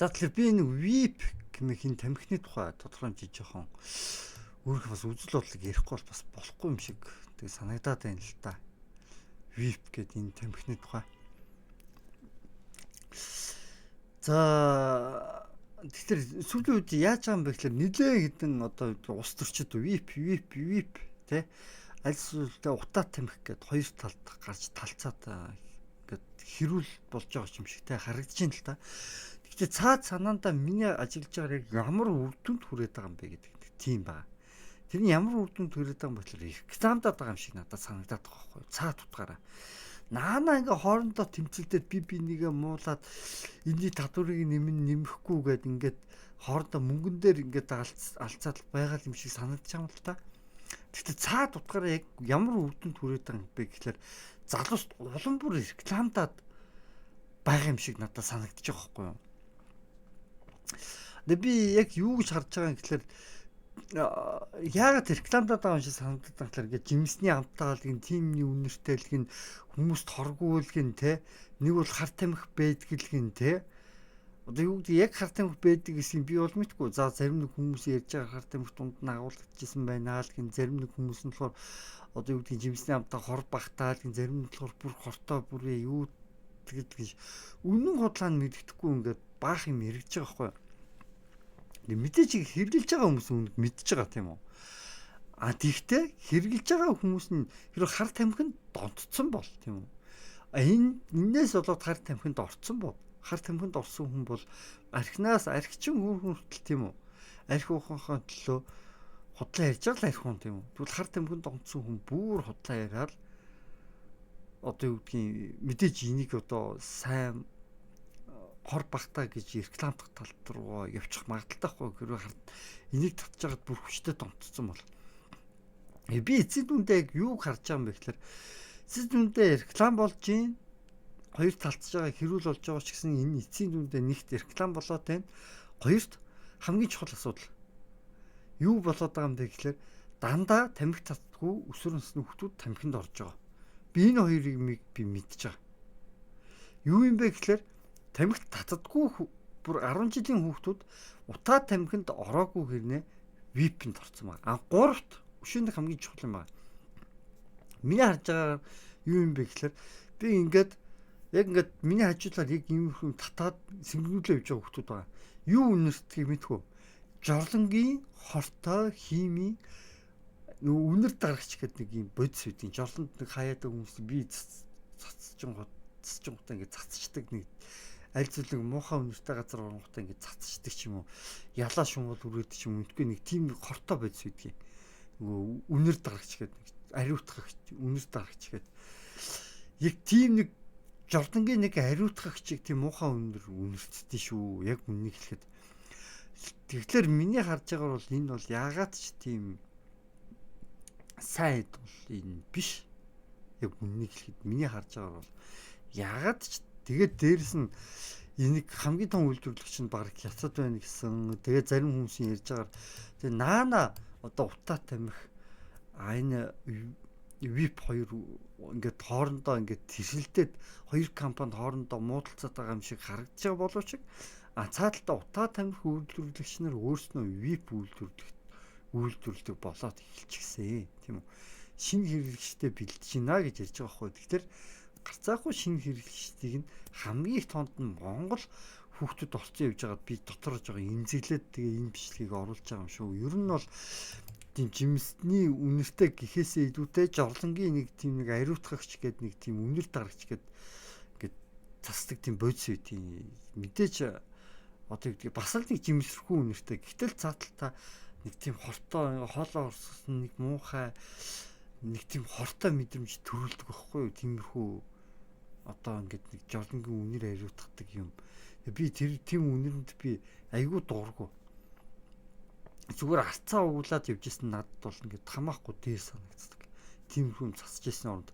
За тэгэхээр би энэ VIP гэмэхийн тамхины тухай тодорхойлж жоохон өөрөө бас үзэл бодлыг ярихгүй бол бас болохгүй юм шиг тэг санагдаад байна л та. VIP гэдэг энэ тамхины тухай. За тэгэхээр сүүлийн үед яаж байгаа юм бэ гэхээр нэлээ хэдэн одоо ус төрчид VIP тэ аль эсвэл утаа тамхи гэдэг хоёр талд гарч талцаад ингээд хэрүүл болж байгаа юм шиг тэ харагдаж байна л та. Гэхдээ цаад санаандаа миний ажиллаж байгаа яг ямар үр дүнд хүрээд байгаа юм бэ гэдэг тийм байна. Тэрний ямар үр дүнд хүрээд байгаа юм бэ гэхээр рекламдаад байгаа юм шиг надад санагдаад байгаа байхгүй юу? Цаад утгаараа. Наана ингээ хоорондоо тэмцэлдээд би нэгэ муулаад энэний татварыг нэмэхгүй гээд ингээд хоорондоо мөнгөн дээр ингээд алцаад байгаа юм шиг санагдаж байгаа юм л та. Гэхдээ цаад утгаараа яг ямар үр дүнд хүрээд байгаа юм бэ гэхээр залуус улам бүр рекламдаад байгаа юм шиг надад санагдаж байгаа байхгүй юу? Тэгээ би яг юу гэж харж байгаа юм гэхээр яагаад рекламдаад байгаа юм шиг санагдаад байгаа гэхээр ингээд жимсний амтаалгын тимний үнэртэйлгэн хүмүүст хоргуулгэн те нэг бол хар тамхи байдгэлгэн те одоо юу гэдэг яг хар тамхи байдаг гэсэн би бол мэдгүй. За зарим нэг хүмүүс ярьж байгаа хар тамхи дунд нь агуулгдчихсан байна л гин зарим нэг хүмүүс нь болохоор одоо юу гэдэг жимсний амтаа хор багтаал гин зарим нь болохоор бүр хортой бүрээ юу тэгэж үнэн худлаа нь мэддэхгүй ингээд баах юм яригдж байгаа байхгүй. Мэдээж хэрглэж байгаа хүмүүс үүнийг мэдж байгаа тийм үү. А тэгтээ хэрглэж байгаа хүмүүс нь хэрэг хар тамхинд донтцсон бол тийм үү. Энээс болоод хар тамхинд орцсон бол хар тамхинд орсон хүн бол архинаас архичин хүртэл тийм үү. Архи ухаанхаа төлөө худлаа ярьж байгаа л архи хүн тийм үү. Тэгвэл хар тамхинд донтсон хүн бүр худлаа яриад одоо юу гэдгийг мэдээж энийг одоо сайн хор багтаа гэж рекламдах тал руу явчих магадaltaй байхгүй хэрэг энийг татж байгаад бүр хүчтэй донтцсон бол би эцэг дүндээ яг юу харж байгаа юм бэ гэхээр эцэг дүндээ реклам болж гин хоёр талцж байгаа хэрүүл болж байгаа ч гэсэн энэ эцэг дүндээ нэгт реклам болоод байна. Хоёрт хамгийн чухал асуудал юу болоод байгаа юм бэ гэхээр дандаа тамхи татдаггүй өсвөр насны хүмүүс тамхинд орж байгаа. Би энэ хоёрыг би мэдж байгаа. Юу юм бэ гэхээр тамхи татдаггүй бүр 10 жилийн хүүхдүүд утаа тамхинд ороогүй хэрнээ VIP-нд орсон байна. Гуравт өшөөнд хамгийн чухал юм байна. Миний харж байгаа юу юм бэ гэхээр би ингээд миний хажуулаар яг ийм хүн татаад сэргүүлээ явж байгаа хүүхдүүд байгаа. Юу үнэртгийг мэдгүй. Жорлонгийн хортой хими үнэр дарагч гэдэг нэг юм бодис үүдийн жорлонд нэг хаяад хүмүүс би цацчихгоотаа ингээд цацчдаг нэг аль зүйл нэг муухай үнэртэй газар оронготой ингээд цацчдаг ч юм уу. Ялаа шумбал үрээд ч юм үндгүй нэг тийм хортой бодис үүдгийн. Нөгөө үнэр дарагч гэдэг ариутгагч үнэр дарагч гэдэг. Яг тийм нэг жорлонгийн нэг ариутгагчийг тийм муухай үнэртдээ шүү. Яг үннийг хэлэхэд. Тэгэхээр миний харж байгаагаар бол энэ бол яагаад ч тийм сайд бол энэ биш. Яг үннийг хэлэхэд миний харж байгаагаар бол яагаад ч тэгээд дээрэс нь энийг хамгийн том үйлдвэрлэгч нь баг хятад байна гэсэн. Тэгээд зарим хүмүүсийн ярьж байгаагаар тэгээд наана одоо утаа тамхи энэ VIP 2 ингээд хоорондоо ингээд тэршилдээд хоёр компанид хоорондоо муудалцаад байгаа юм шиг харагдаж байгаа боловч цааталтаа утаа тамхи үйлдвэрлэгч нар өөрснөө VIP үйлдвэрлэдэг болоод эхэлчихсэн тийм үү. Шинэ хэрэглэгчтэй бэлдэж байна гэж ярьж байгаа байхгүй. Тэгэхээр гарцаахгүй шинэ хэрэглэгчдийг нь хамгийн их тоонд нь Монгол хүүхдүүд орцсон явж байгаад би доторж байгаа эмзэглээд тэгээ энэ бичлэгийг оруулж байгаа юм шүү. Ер нь бол тийм жимсний үнэртэй гэхээсээ илүүтэй жорлонгийн нэг тийм нэг ариутгагч гэдэг нэг тийм үнэр дарагч гэдэг ингээд цасдаг тийм бодис үү тийм мэдээж одоо гэдэг бас л нэг жимсэрхүү үнэртэй. Гэтэл цааталтаа нэг тийм хортой хоолоо орсон нэг муухай нэг тийм хортой мэдрэмж төрүүлдэг байхгүй юу? Тиймэрхүү одоо ингээд нэг жорлонгийн үнэр ариутгадаг юм. Би тэр тийм үнэрэнд би айгүй дуургүй. Зүгээр арцаа угуулад явж исэн надад бол ингээд хамаахгүй дээр санагддаг. Тиймэрхүү засаж исэн оронд.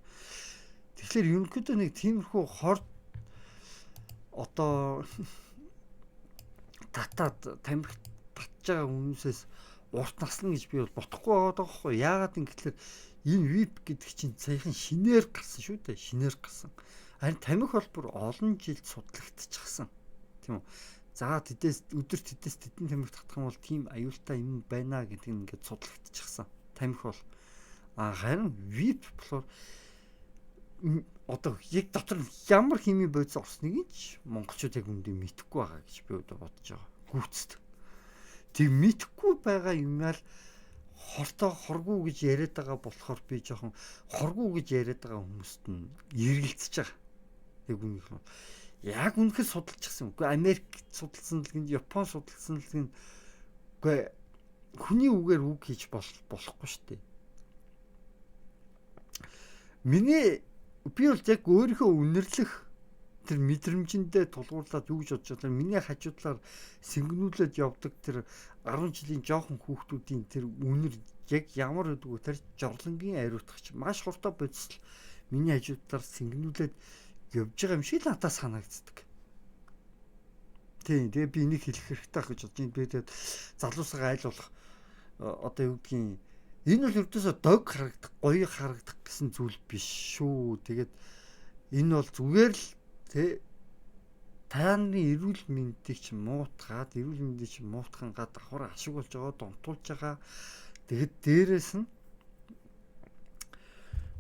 Тэгэхээр ерөнхийдөө нэг тиймэрхүү хор одоо татаад тамхи татж байгаа хүмүүсээс урт наслна гэж би бол бодохгүй байгаа байхгүй. Яагаад гэвэл энэ VIP гэдэг чинь саяхан шинээр гарсан шүү дээ. Шинээр гарсан. Харин тамхи бол бүр олон жил судлагдчихсан. Тийм үү? За өдөрт тэдээс тэдэн тамхи татах юм бол тийм аюултай юм байна гэдэг нь ингээд судлагдчихсан. Тамхи бол харин VIP болохоор одоо яг дотор ямар хими бодис орсныг ч монголчууд яг үндэ мэдэхгүй байгаа гэж би одоо бодож байгаа. Гүйцэд. Тэг мэдэхгүй байгаа юмнаар хортоо хоргуу гэж яриад байгаа болохоор би жоохон хоргуу гэж яриад байгаа хүмүүст нь эргэлзэж байгаа. Яг үнийг нь яг үнэхээр судалчихсан. Үгүй Америк судалсан л гин Япон судалсан л гин үгүй хүний үгээр үг хийж болохгүй шүү дээ. Би бол яг өөрийнхөө үнэрлэх тэр мэдрэмжиндээ тулгуурлаад юу гэж бодож байгаа. Миний хажуудлаар сэнгэнүүлээд явдаг тэр 10 жилийн жоохон хүүхдүүдийн тэр үнэр яг ямар гэдгүү тэр жорлонгийн ариутгач маш хурдан бодисл миний хажуудлаар сэнгэнүүлээд явж байгаа юм шиг надад санагддаг. Тийм тэгээ би энийг хэлэх хэрэгтэй гэж бодож байна. Би тэгээд залуусаа айлуулах одоо юу гэдгийг энэ бол ердөөсөө дог харагдах, гоё харагдах гэсэн зүйл биш шүү. Тэгээд энэ бол зүгээр л тааны эрүүл мэндийг чинь муутгаад, эрүүл мэндийг чинь муутхангаа давхар ашиг болж байгаа, донтуулж байгаа. Тэгээд дээрэс нь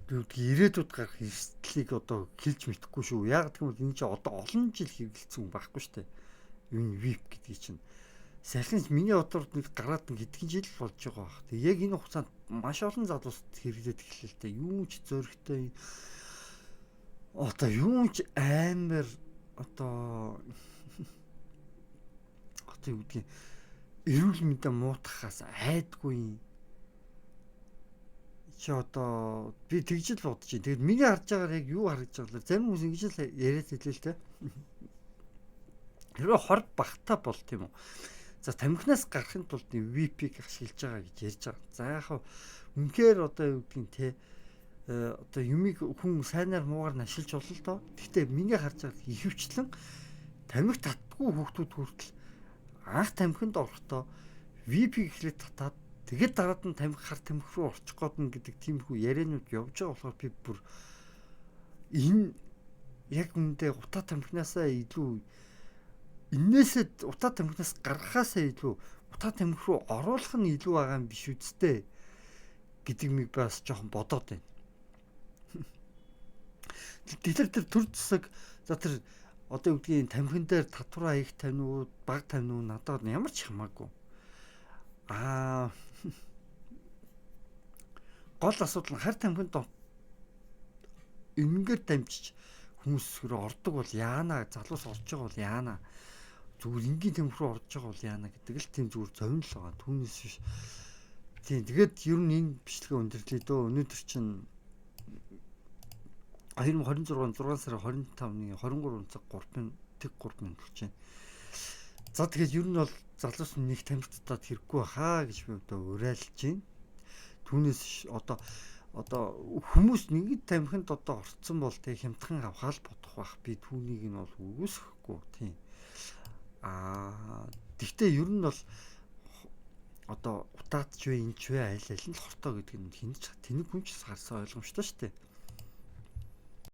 ирээдүйд гарах эрсдлийг одоо хэлж мэдэхгүй шүү. Яг гэвэл энэ чинь одоо олон жил хэрэгэлсэн байхгүй шүү дээ. Энэ VIP гэдгийг чинь сайхан миний одоор нэг гараад нэг хэдхэн жил болж байгаа баг. Тэг яг энэ хугацаанд маш олон залуусд хэрэглээд эхэллээ л дээ. Юу ч зөрөгтэй одоо юу ч амар одоо юу гэдгийг эрүүл мэндэ муутахаас айдгүй чи одоо би тэгж л бодож байна. Тэгээд миний харж байгаагаар яг юу харагдж байгаа вэ? Зарим хүмүүс ингэж л яриад хэлээ л те. Хэрвээ хор багтаа бол тийм үү. За тамхинаас гарахын тулд VIP-г ашиглаж байгаа гэж ярьж байгаа. За яг үнэхээр одоо юу гэдгийг те одоо юмыг хүн сайнаар муугаар нь ашиглаж болно л доо. Гэхдээ миний харж байгаа ихэвчлэн тамхи татдаггүй хүүхдүүд хүртэл анх тамхинд орохдоо VIP гэхлээр татаад тэгээд дараад нь хар тамхи руу орчих гээд нь гэдэг тиймэрхүү яриануд явж байгаа болохоор би бүр энэ яг үндэ утаа тамхинаасаа илүү энээсээ утаа тамхинаас гаргахаасаа илүү утаа тамхи руу оруулах нь илүү байгаа юм биш үсттэй гэдэг mig бас жоохон бодоод байна. Тэр төр засаг за тэр одоо юу гэдгийг тамхин дээр татвар хаях таниуд баг таниуд надад ямар ч хамаагүй. Гол асуудал нь хар тамхинд энгээр дамжиж хүмүүс рүү ордог бол яана, залуус орж байгаа бол яана. Зүгээр энгийн тамхи руу орж байгаа бол яана гэдэг л тийм зүгээр зовн л байгаа. Түүнээс биш. Тийм тэгээд ер нь энэ бичлэгээ өндөрлөе дөө. Өнөөдөр чинь 2026 6 сарын 25-ны 23 цаг 3 минут болж байна. За тэгээд ер нь бол залуус нэг тамхи татаад хэрэггүй хаа гэж би одоо уриалж байна. Түүнээс одоо хүмүүс нэг тамхинд одоо орцсон бол тэг хямдхан авахаал бодох байх. Би түүнийг нь бол үгүйсэхгүй тийм. Тэгтээ ер нь бол одоо утаач вэ, энэч вэ, аль нь л хортой гэдэг нь хинч тэнэг хүн ч харсан ойлгомжтой шүү дээ.